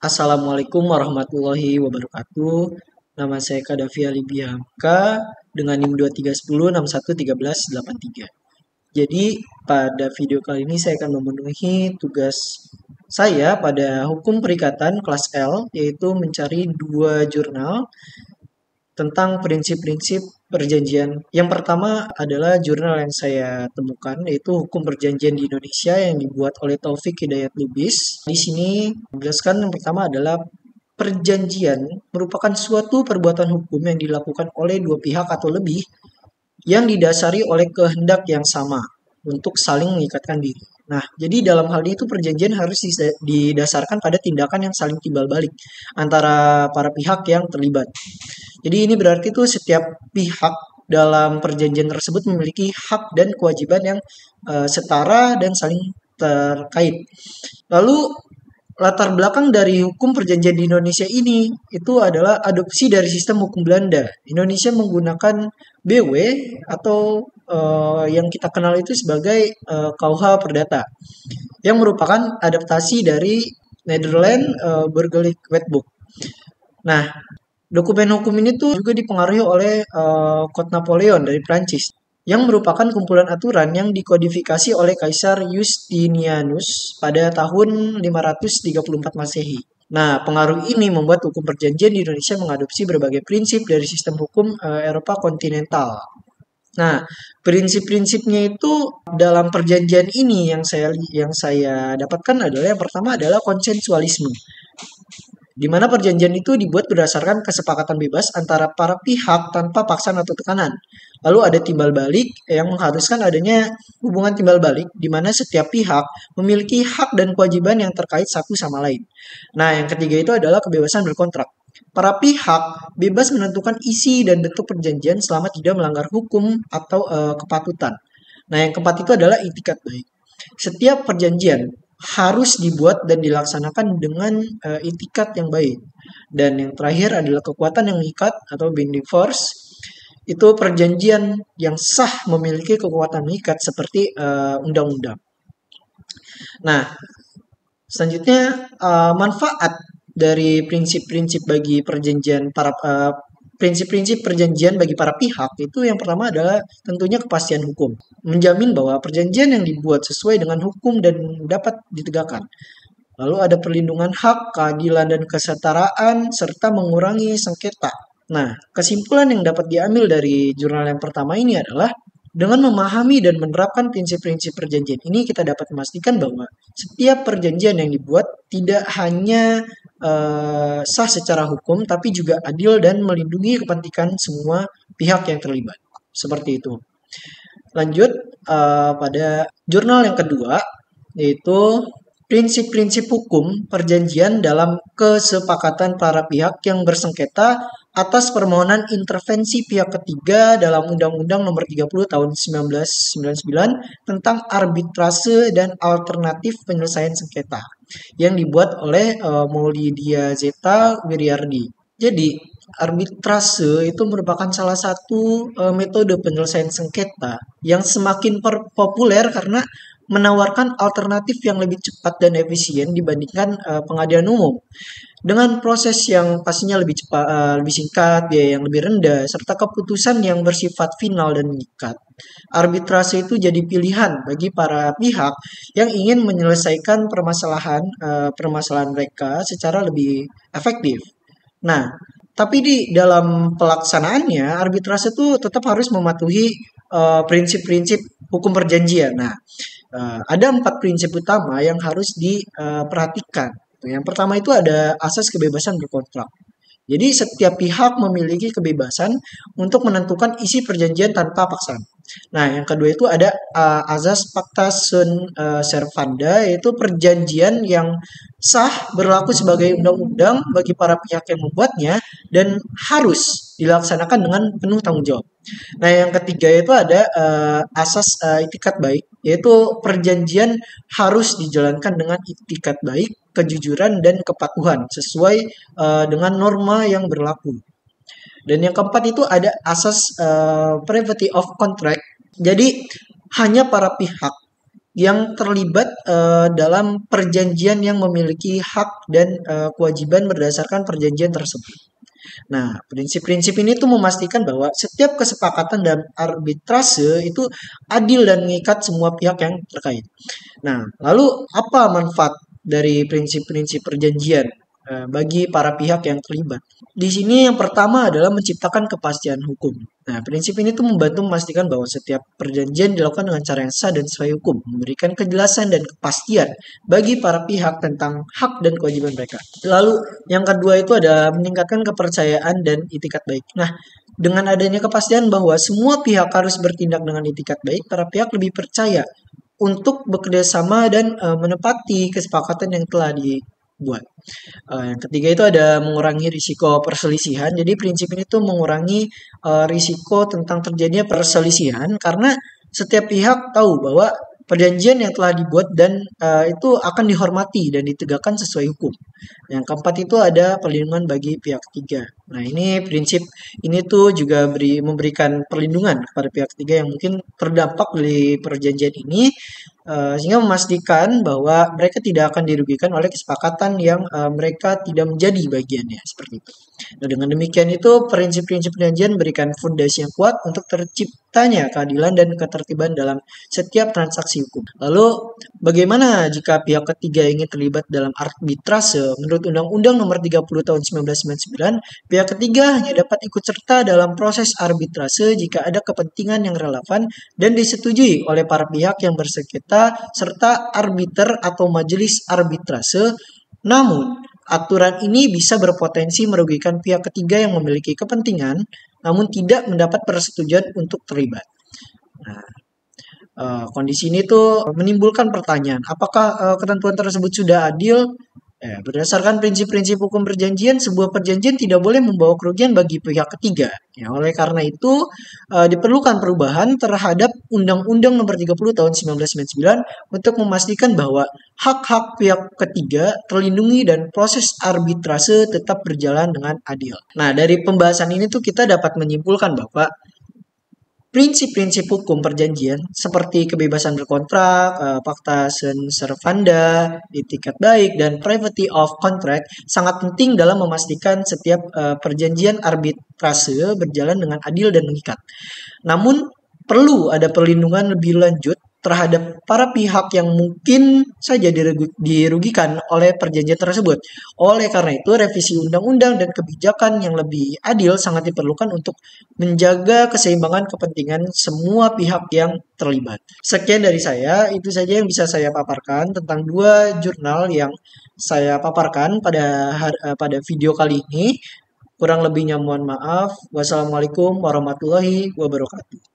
Assalamualaikum warahmatullahi wabarakatuh. Nama saya Kadafi Alibi Hamka dengan NIM 2310611383. Jadi pada video kali ini saya akan memenuhi tugas saya pada hukum perikatan kelas L, yaitu mencari dua jurnal tentang prinsip-prinsip perjanjian. Yang pertama adalah jurnal yang saya temukan, yaitu Hukum Perjanjian di Indonesia yang dibuat oleh Taufik Hidayat Lubis. Di sini menjelaskan yang pertama adalah perjanjian merupakan suatu perbuatan hukum yang dilakukan oleh dua pihak atau lebih yang didasari oleh kehendak yang sama untuk saling mengikatkan diri. Nah, jadi dalam hal itu perjanjian harus didasarkan pada tindakan yang saling timbal balik antara para pihak yang terlibat. Jadi ini berarti tuh setiap pihak dalam perjanjian tersebut memiliki hak dan kewajiban yang setara dan saling terkait. Lalu latar belakang dari hukum perjanjian di Indonesia ini itu adalah adopsi dari sistem hukum Belanda. Indonesia menggunakan BW atau yang kita kenal itu sebagai KUH Perdata yang merupakan adaptasi dari Netherlands Burgerlijk Wetboek. Nah, dokumen hukum ini tuh juga dipengaruhi oleh Code Napoleon dari Prancis yang merupakan kumpulan aturan yang dikodifikasi oleh Kaisar Justinianus pada tahun 534 Masehi. Nah, pengaruh ini membuat hukum perjanjian di Indonesia mengadopsi berbagai prinsip dari sistem hukum Eropa kontinental. Nah, prinsip-prinsipnya itu dalam perjanjian ini yang saya dapatkan adalah yang pertama adalah konsensualisme, di mana perjanjian itu dibuat berdasarkan kesepakatan bebas antara para pihak tanpa paksaan atau tekanan. Lalu ada timbal balik yang mengharuskan adanya hubungan timbal balik di mana setiap pihak memiliki hak dan kewajiban yang terkait satu sama lain. Nah, yang ketiga itu adalah kebebasan berkontrak. Para pihak bebas menentukan isi dan bentuk perjanjian selama tidak melanggar hukum atau kepatutan. Nah, yang keempat itu adalah itikat baik. Setiap perjanjian harus dibuat dan dilaksanakan dengan itikat yang baik. Dan yang terakhir adalah kekuatan yang mengikat atau binding force. Itu perjanjian yang sah memiliki kekuatan mengikat seperti undang-undang. Nah, selanjutnya manfaat dari prinsip-prinsip bagi perjanjian prinsip-prinsip perjanjian bagi para pihak itu yang pertama adalah tentunya kepastian hukum. Menjamin bahwa perjanjian yang dibuat sesuai dengan hukum dan dapat ditegakkan. Lalu ada perlindungan hak, keadilan dan kesetaraan serta mengurangi sengketa. Nah, kesimpulan yang dapat diambil dari jurnal yang pertama ini adalah dengan memahami dan menerapkan prinsip-prinsip perjanjian ini kita dapat memastikan bahwa setiap perjanjian yang dibuat tidak hanya sah secara hukum tapi juga adil dan melindungi kepentingan semua pihak yang terlibat. Seperti itu. Lanjut pada jurnal yang kedua yaitu prinsip-prinsip hukum perjanjian dalam kesepakatan para pihak yang bersengketa atas permohonan intervensi pihak ketiga dalam Undang-Undang Nomor 30 Tahun 1999 tentang arbitrase dan alternatif penyelesaian sengketa yang dibuat oleh Maulidia Zeta Wiryardi. Jadi, arbitrase itu merupakan salah satu metode penyelesaian sengketa yang semakin populer karena menawarkan alternatif yang lebih cepat dan efisien dibandingkan pengadilan umum. Dengan proses yang pastinya lebih cepat, lebih singkat, biaya yang lebih rendah, serta keputusan yang bersifat final dan mengikat. Arbitrase itu jadi pilihan bagi para pihak yang ingin menyelesaikan permasalahan mereka secara lebih efektif. Nah, tapi di dalam pelaksanaannya, arbitrase itu tetap harus mematuhi prinsip-prinsip hukum perjanjian. Nah, ada 4 prinsip utama yang harus diperhatikan. Yang pertama itu ada asas kebebasan berkontrak. Jadi setiap pihak memiliki kebebasan untuk menentukan isi perjanjian tanpa paksaan. Nah, yang kedua itu ada azas pacta sunt servanda, yaitu perjanjian yang sah berlaku sebagai undang-undang bagi para pihak yang membuatnya dan harus dilaksanakan dengan penuh tanggung jawab. Nah, yang ketiga itu ada asas itikat baik, yaitu perjanjian harus dijalankan dengan itikat baik, kejujuran dan kepatuhan sesuai dengan norma yang berlaku. Dan yang keempat itu ada asas privity of contract. Jadi hanya para pihak yang terlibat dalam perjanjian yang memiliki hak dan kewajiban berdasarkan perjanjian tersebut. Nah, prinsip-prinsip ini tuh memastikan bahwa setiap kesepakatan dan arbitrase itu adil dan mengikat semua pihak yang terkait. Nah, lalu apa manfaat dari prinsip-prinsip perjanjian bagi para pihak yang terlibat? Di sini yang pertama adalah menciptakan kepastian hukum. Nah, prinsip ini tuh membantu memastikan bahwa setiap perjanjian dilakukan dengan cara yang sah dan sesuai hukum, memberikan kejelasan dan kepastian bagi para pihak tentang hak dan kewajiban mereka. Lalu yang kedua itu ada meningkatkan kepercayaan dan itikat baik. Nah, dengan adanya kepastian bahwa semua pihak harus bertindak dengan itikat baik, para pihak lebih percaya untuk bekerja sama dan menepati kesepakatan yang telah dibuat. Yang ketiga itu ada mengurangi risiko perselisihan. Jadi prinsip ini tuh mengurangi risiko tentang terjadinya perselisihan karena setiap pihak tahu bahwa perjanjian yang telah dibuat dan itu akan dihormati dan ditegakkan sesuai hukum. Yang keempat itu ada perlindungan bagi pihak ketiga. Nah, ini prinsip ini tuh juga memberikan perlindungan kepada pihak ketiga yang mungkin terdampak dari perjanjian ini sehingga memastikan bahwa mereka tidak akan dirugikan oleh kesepakatan yang mereka tidak menjadi bagiannya seperti itu. Nah, dengan demikian itu prinsip-prinsip perjanjian memberikan fondasi yang kuat untuk terciptanya keadilan dan ketertiban dalam setiap transaksi hukum. Lalu, bagaimana jika pihak ketiga ingin terlibat dalam arbitrase? Menurut Undang-Undang Nomor 30 Tahun 1999, pihak ketiga hanya dapat ikut serta dalam proses arbitrase jika ada kepentingan yang relevan dan disetujui oleh para pihak yang bersengketa serta arbiter atau majelis arbitrase. Namun, aturan ini bisa berpotensi merugikan pihak ketiga yang memiliki kepentingan namun tidak mendapat persetujuan untuk terlibat. Nah, kondisi ini tuh menimbulkan pertanyaan, apakah ketentuan tersebut sudah adil? Berdasarkan prinsip-prinsip hukum perjanjian, sebuah perjanjian tidak boleh membawa kerugian bagi pihak ketiga. Ya, oleh karena itu, diperlukan perubahan terhadap Undang-Undang Nomor 30 Tahun 1999 untuk memastikan bahwa hak-hak pihak ketiga terlindungi dan proses arbitrase tetap berjalan dengan adil. Nah, dari pembahasan ini tuh kita dapat menyimpulkan bahwa prinsip-prinsip hukum perjanjian seperti kebebasan berkontrak, fakta sunt servanda, itikat baik, dan privacy of contract sangat penting dalam memastikan setiap perjanjian arbitrase berjalan dengan adil dan mengikat. Namun, perlu ada perlindungan lebih lanjut terhadap para pihak yang mungkin saja dirugikan oleh perjanjian tersebut. Oleh karena itu, revisi undang-undang dan kebijakan yang lebih adil sangat diperlukan untuk menjaga keseimbangan kepentingan semua pihak yang terlibat. Sekian dari saya, itu saja yang bisa saya paparkan tentang dua jurnal yang saya paparkan pada video kali ini. Kurang lebihnya mohon maaf. Wassalamualaikum warahmatullahi wabarakatuh.